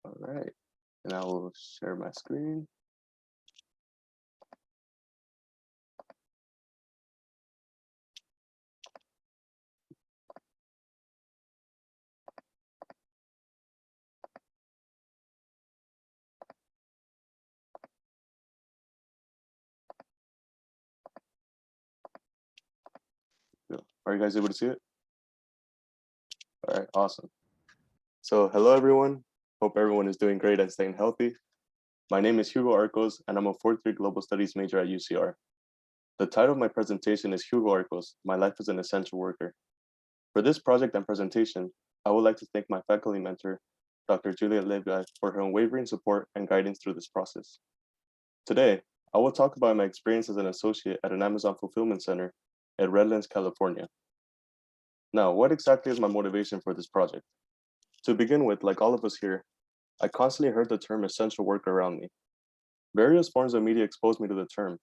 All right, and I will share my screen. Yeah. Are you guys able to see it? All right, awesome. So hello, everyone. Hope everyone is doing great and staying healthy. My name is Hugo Arcos, and I'm a fourth year global studies major at UCR. The title of my presentation is Hugo Arcos, My Life as an Essential Worker. For this project and presentation, I would like to thank my faculty mentor, Dr. Juliet Levi, for her unwavering support and guidance through this process. Today, I will talk about my experience as an associate at an Amazon fulfillment center in Redlands, California. Now, what exactly is my motivation for this project? To begin with, like all of us here, I constantly heard the term essential worker around me. Various forms of media exposed me to the term,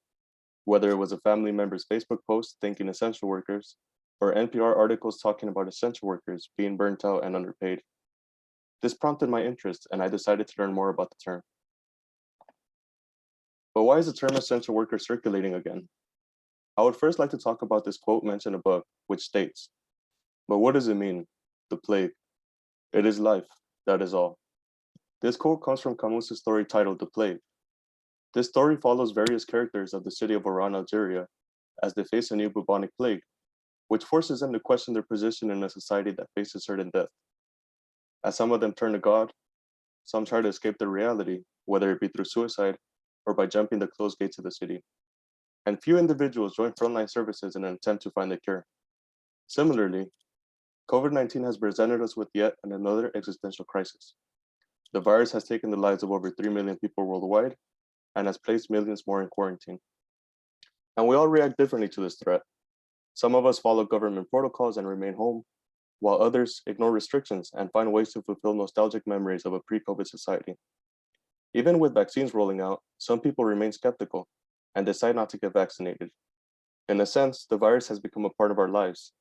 whether it was a family member's Facebook post thanking essential workers, or NPR articles talking about essential workers being burnt out and underpaid. This prompted my interest, and I decided to learn more about the term. But why is the term essential worker circulating again? I would first like to talk about this quote mentioned above, which states, "But what does it mean? The plague. It is life, that is all." This quote comes from Camus' story titled The Plague. This story follows various characters of the city of Oran, Algeria, as they face a new bubonic plague, which forces them to question their position in a society that faces certain death. As some of them turn to God, some try to escape their reality, whether it be through suicide or by jumping the closed gates of the city. And few individuals join frontline services in an attempt to find a cure. Similarly, COVID-19 has presented us with yet another existential crisis. The virus has taken the lives of over 3 million people worldwide and has placed millions more in quarantine. And we all react differently to this threat. Some of us follow government protocols and remain home, while others ignore restrictions and find ways to fulfill nostalgic memories of a pre-COVID society. Even with vaccines rolling out, some people remain skeptical and decide not to get vaccinated. In a sense, the virus has become a part of our lives,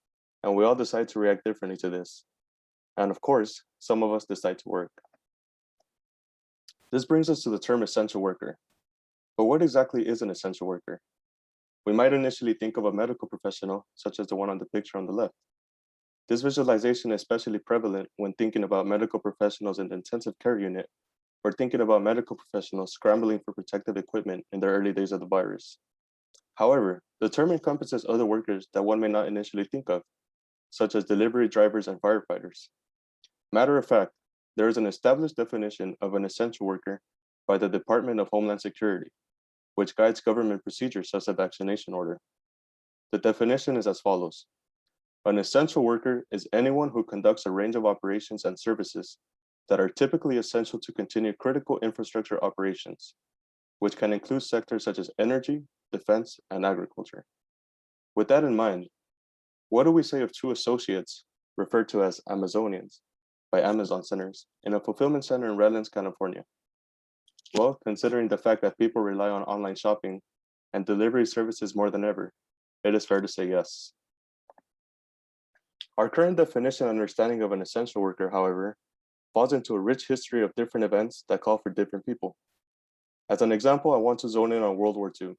and we all decide to react differently to this. And of course, some of us decide to work. This brings us to the term essential worker. But what exactly is an essential worker? We might initially think of a medical professional, such as the one on the picture on the left. This visualization is especially prevalent when thinking about medical professionals in the intensive care unit, or thinking about medical professionals scrambling for protective equipment in the early days of the virus. However, the term encompasses other workers that one may not initially think of, such as delivery drivers and firefighters. Matter of fact, there is an established definition of an essential worker by the Department of Homeland Security, which guides government procedures such as vaccination order. The definition is as follows. An essential worker is anyone who conducts a range of operations and services that are typically essential to continue critical infrastructure operations, which can include sectors such as energy, defense, and agriculture. With that in mind, what do we say of two associates, referred to as Amazonians, by Amazon centers, in a fulfillment center in Redlands, California? Well, considering the fact that people rely on online shopping and delivery services more than ever, it is fair to say yes. Our current definition and understanding of an essential worker, however, falls into a rich history of different events that call for different people. As an example, I want to zone in on World War II.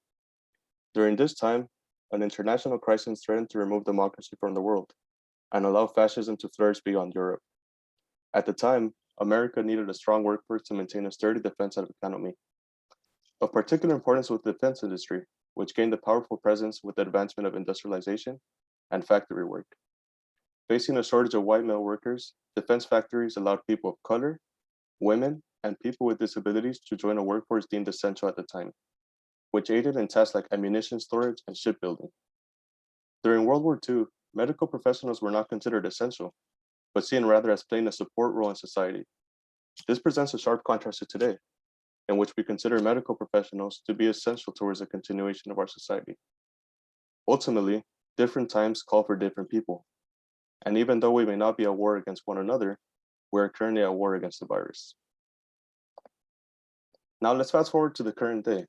During this time, an international crisis threatened to remove democracy from the world and allow fascism to flourish beyond Europe. At the time, America needed a strong workforce to maintain a sturdy defensive economy. Of particular importance was the defense industry, which gained a powerful presence with the advancement of industrialization and factory work. Facing a shortage of white male workers, defense factories allowed people of color, women, and people with disabilities to join a workforce deemed essential at the time, which aided in tasks like ammunition storage and shipbuilding. During World War II, medical professionals were not considered essential, but seen rather as playing a support role in society. This presents a sharp contrast to today, in which we consider medical professionals to be essential towards the continuation of our society. Ultimately, different times call for different people. And even though we may not be at war against one another, we are currently at war against the virus. Now let's fast forward to the current day.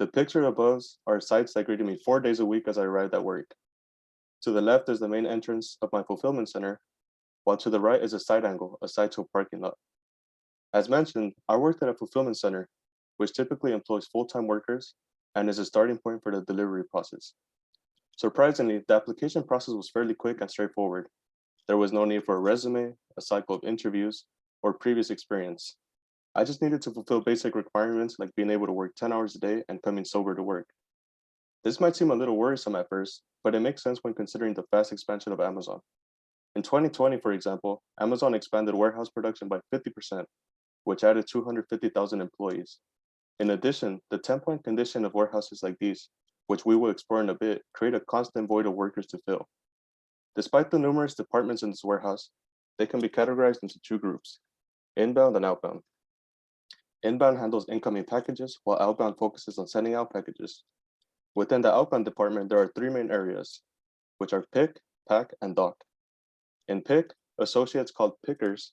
The picture above are sites that greeted me 4 days a week as I arrived at work. To the left is the main entrance of my fulfillment center, while to the right is a side angle, aside to a parking lot. As mentioned, I worked at a fulfillment center, which typically employs full-time workers and is a starting point for the delivery process. Surprisingly, the application process was fairly quick and straightforward. There was no need for a resume, a cycle of interviews, or previous experience. I just needed to fulfill basic requirements like being able to work 10 hours a day and coming sober to work. This might seem a little worrisome at first, but it makes sense when considering the fast expansion of Amazon. In 2020, for example, Amazon expanded warehouse production by 50%, which added 250,000 employees. In addition, the 10-point condition of warehouses like these, which we will explore in a bit, create a constant void of workers to fill. Despite the numerous departments in this warehouse, they can be categorized into two groups, inbound and outbound. Inbound handles incoming packages, while outbound focuses on sending out packages. Within the outbound department, there are three main areas, which are pick, pack, and dock. In pick, associates called pickers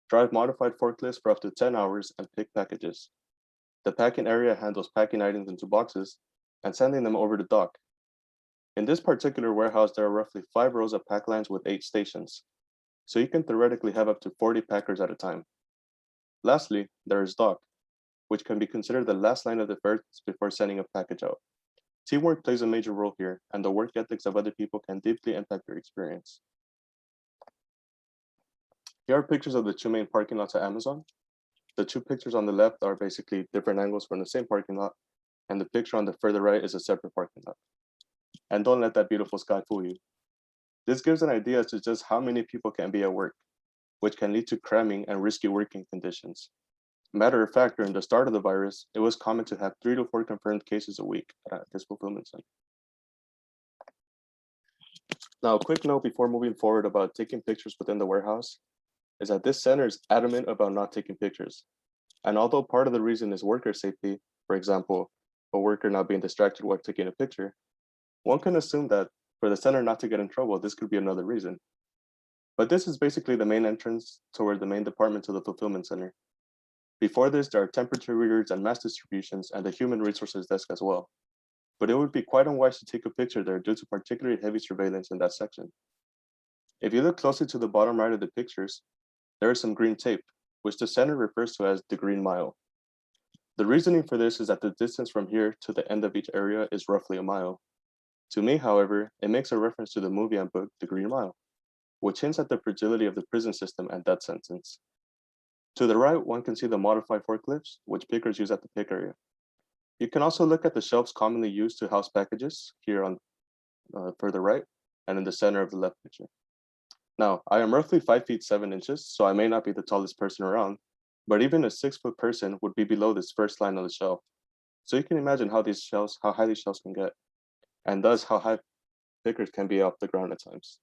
drive modified forklifts for up to 10 hours and pick packages. The packing area handles packing items into boxes and sending them over to dock. In this particular warehouse, there are roughly 5 rows of pack lines with 8 stations, so you can theoretically have up to 40 packers at a time. Lastly, there is dock, which can be considered the last line of defense before sending a package out. Teamwork plays a major role here, and the work ethics of other people can deeply impact your experience. Here are pictures of the two main parking lots at Amazon. The two pictures on the left are basically different angles from the same parking lot, and the picture on the further right is a separate parking lot. And don't let that beautiful sky fool you. This gives an idea as to just how many people can be at work, which can lead to cramming and risky working conditions. Matter of fact, during the start of the virus, it was common to have 3 to 4 confirmed cases a week at this fulfillment center. Now, a quick note before moving forward about taking pictures within the warehouse is that this center is adamant about not taking pictures. And although part of the reason is worker safety, for example, a worker not being distracted while taking a picture, one can assume that for the center not to get in trouble, this could be another reason. But this is basically the main entrance toward the main department to the fulfillment center. Before this, there are temperature readers and mass distributions and the human resources desk as well. But it would be quite unwise to take a picture there due to particularly heavy surveillance in that section. If you look closely to the bottom right of the pictures, there is some green tape, which the center refers to as the Green Mile. The reasoning for this is that the distance from here to the end of each area is roughly a mile. To me, however, it makes a reference to the movie and book, The Green Mile, which hints at the fragility of the prison system and death sentence. To the right, one can see the modified forklifts, which pickers use at the pick area. You can also look at the shelves commonly used to house packages here on further right and in the center of the left picture. Now, I am roughly 5 feet 7 inches, so I may not be the tallest person around, but even a 6-foot person would be below this first line on the shelf. So you can imagine how high these shelves can get, and thus how high pickers can be off the ground at times.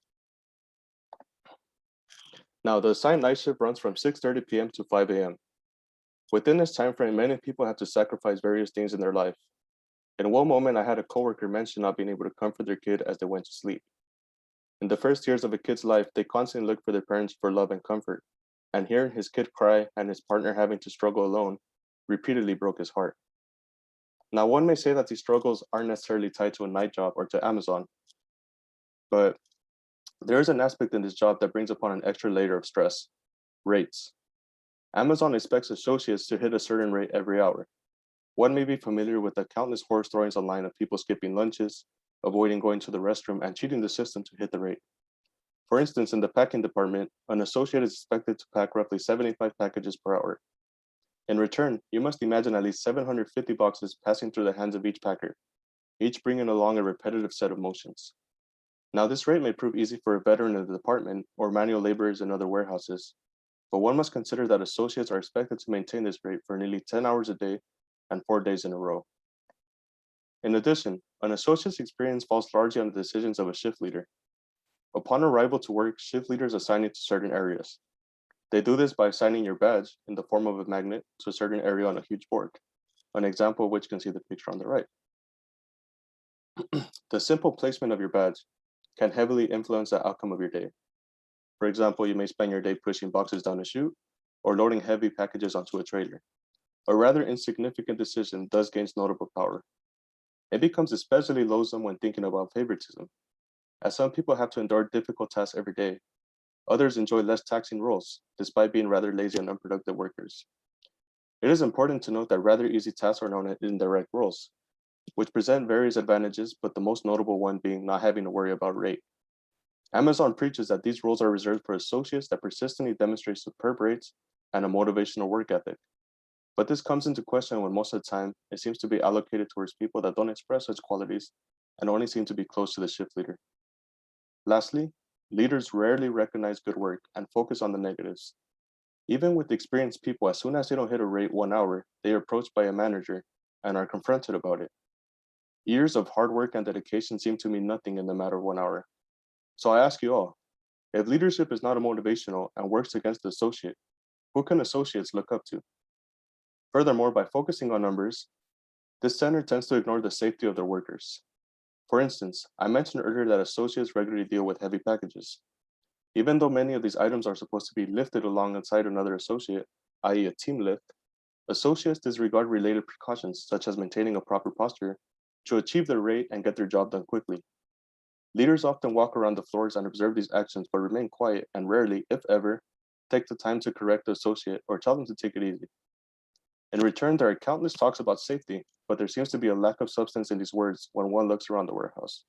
Now, the assigned night shift runs from 6:30 p.m. to 5 a.m. Within this time frame, many people have to sacrifice various things in their life. In one moment, I had a coworker mention not being able to comfort their kid as they went to sleep. In the first years of a kid's life, they constantly look for their parents for love and comfort, and hearing his kid cry and his partner having to struggle alone repeatedly broke his heart. Now, one may say that these struggles aren't necessarily tied to a night job or to Amazon, but there is an aspect in this job that brings upon an extra layer of stress: rates. Amazon expects associates to hit a certain rate every hour. One may be familiar with the countless horror stories online of people skipping lunches, avoiding going to the restroom, and cheating the system to hit the rate. For instance, in the packing department, an associate is expected to pack roughly 75 packages per hour. In return, you must imagine at least 750 boxes passing through the hands of each packer, each bringing along a repetitive set of motions. Now, this rate may prove easy for a veteran in the department or manual laborers in other warehouses, but one must consider that associates are expected to maintain this rate for nearly 10 hours a day and 4 days in a row. In addition, an associate's experience falls largely on the decisions of a shift leader. Upon arrival to work, shift leaders assign you to certain areas. They do this by assigning your badge in the form of a magnet to a certain area on a huge board, an example of which you can see the picture on the right. The simple placement of your badge can heavily influence the outcome of your day. For example, you may spend your day pushing boxes down a chute or loading heavy packages onto a trailer. A rather insignificant decision thus gains notable power. It becomes especially loathsome when thinking about favoritism, as some people have to endure difficult tasks every day, Others enjoy less taxing roles, despite being rather lazy and unproductive workers. It is important to note that rather easy tasks are known as indirect roles, which present various advantages, but the most notable one being not having to worry about rate. Amazon preaches that these roles are reserved for associates that persistently demonstrate superb rates and a motivational work ethic. But this comes into question when most of the time it seems to be allocated towards people that don't express such qualities and only seem to be close to the shift leader. Lastly, leaders rarely recognize good work and focus on the negatives. Even with experienced people, as soon as they don't hit a rate 1 hour, they are approached by a manager and are confronted about it. Years of hard work and dedication seem to mean nothing in the matter of 1 hour. So I ask you all, if leadership is not a motivational and works against the associate, who can associates look up to? Furthermore, by focusing on numbers, this center tends to ignore the safety of their workers. For instance, I mentioned earlier that associates regularly deal with heavy packages. Even though many of these items are supposed to be lifted alongside another associate, i.e. a team lift, associates disregard related precautions such as maintaining a proper posture to achieve their rate and get their job done quickly. Leaders often walk around the floors and observe these actions but remain quiet and rarely, if ever, take the time to correct the associate or tell them to take it easy. In return, there are countless talks about safety, but there seems to be a lack of substance in these words when one looks around the warehouse.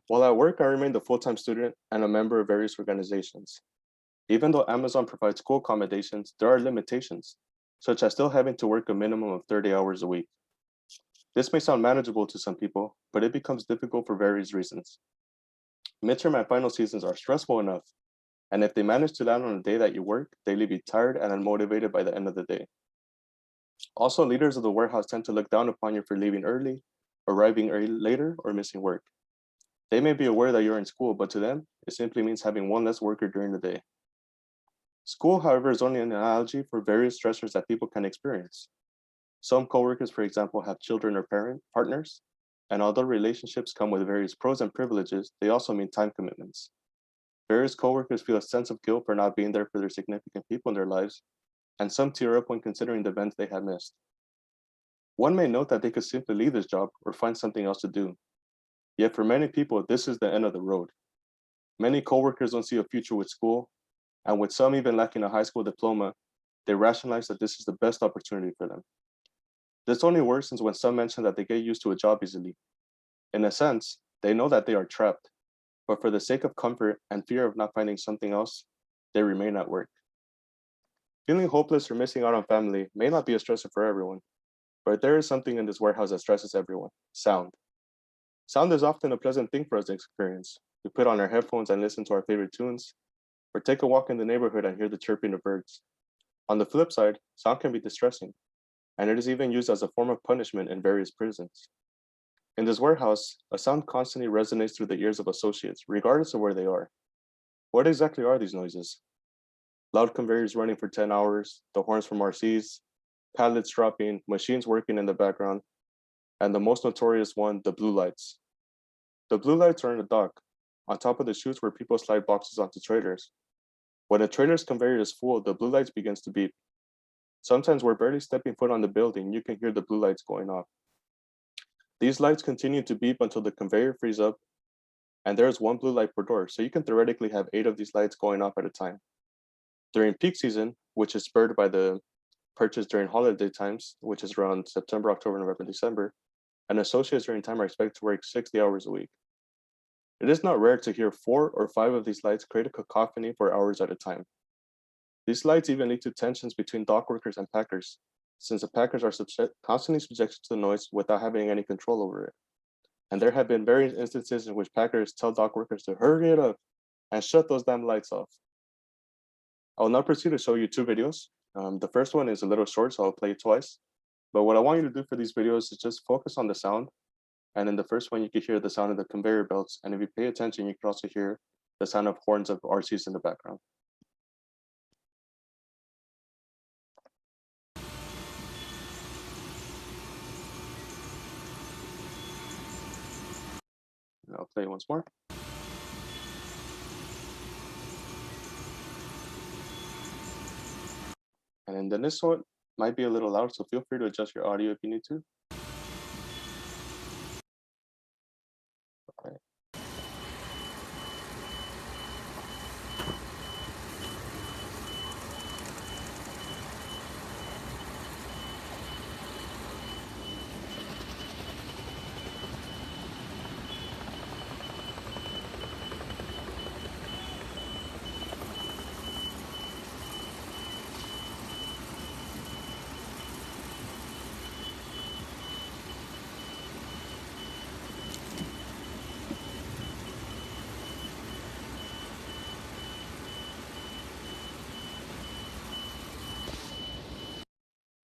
While at work, I remained a full-time student and a member of various organizations. Even though Amazon provides school accommodations, there are limitations, such as still having to work a minimum of 30 hours a week. This may sound manageable to some people, but it becomes difficult for various reasons. Midterm and final seasons are stressful enough, and if they manage to land on a day that you work, they leave you tired and unmotivated by the end of the day. Also, leaders of the warehouse tend to look down upon you for leaving early, arriving early later, or missing work. They may be aware that you're in school, but to them, it simply means having one less worker during the day. School, however, is only an analogy for various stressors that people can experience. Some coworkers, for example, have children or partners, and although relationships come with various pros and privileges, they also mean time commitments. Various coworkers feel a sense of guilt for not being there for their significant people in their lives, and some tear up when considering the events they have missed. One may note that they could simply leave this job or find something else to do. Yet for many people, this is the end of the road. Many coworkers don't see a future with school, and with some even lacking a high school diploma, they rationalize that this is the best opportunity for them. This only worsens when some mention that they get used to a job easily. In a sense, they know that they are trapped, but for the sake of comfort and fear of not finding something else, they remain at work. Feeling hopeless or missing out on family may not be a stressor for everyone, but there is something in this warehouse that stresses everyone: sound. Sound is often a pleasant thing for us to experience. We put on our headphones and listen to our favorite tunes, or take a walk in the neighborhood and hear the chirping of birds. On the flip side, sound can be distressing, and it is even used as a form of punishment in various prisons. In this warehouse, a sound constantly resonates through the ears of associates, regardless of where they are. What exactly are these noises? Loud conveyors running for 10 hours, the horns from RCs, pallets dropping, machines working in the background, and the most notorious one, the blue lights. The blue lights are in the dock, on top of the chutes where people slide boxes onto trailers. When a trailer's conveyor is full, the blue lights begins to beep. Sometimes we're barely stepping foot on the building, you can hear the blue lights going off. These lights continue to beep until the conveyor frees up, and there is one blue light per door, so you can theoretically have 8 of these lights going off at a time. During peak season, which is spurred by the purchase during holiday times, which is around September, October, November, December, and associates during time are expected to work 60 hours a week. It is not rare to hear 4 or 5 of these lights create a cacophony for hours at a time. These lights even lead to tensions between dock workers and packers, since the packers are constantly subjected to the noise without having any control over it. And there have been various instances in which packers tell dock workers to hurry it up and shut those damn lights off. I will now proceed to show you 2 videos. The first one is a little short, so I'll play it twice. But what I want you to do for these videos is just focus on the sound. And in the first one, you can hear the sound of the conveyor belts. And if you pay attention, you can also hear the sound of horns of RCs in the background. And I'll play it once more. And then this one might be a little loud, so feel free to adjust your audio if you need to. Okay.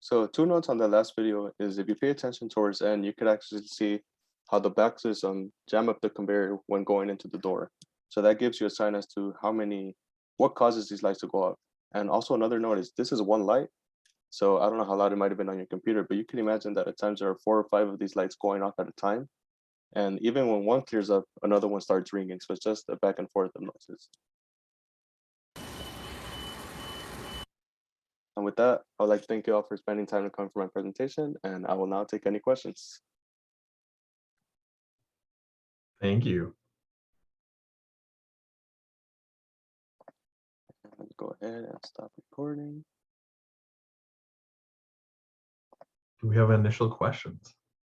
So 2 notes on the last video is if you pay attention towards the end, you could actually see how the boxes jam up the conveyor when going into the door. So that gives you a sign as to what causes these lights to go up. And also another note is this is one light. So I don't know how loud it might have been on your computer, but you can imagine that at times there are 4 or 5 of these lights going off at a time. And even when one clears up, another one starts ringing. So it's just a back and forth of noises. And with that, I would like to thank you all for spending time to come for my presentation, and I will now take any questions. Thank you. Let's go ahead and stop recording. Do we have initial questions?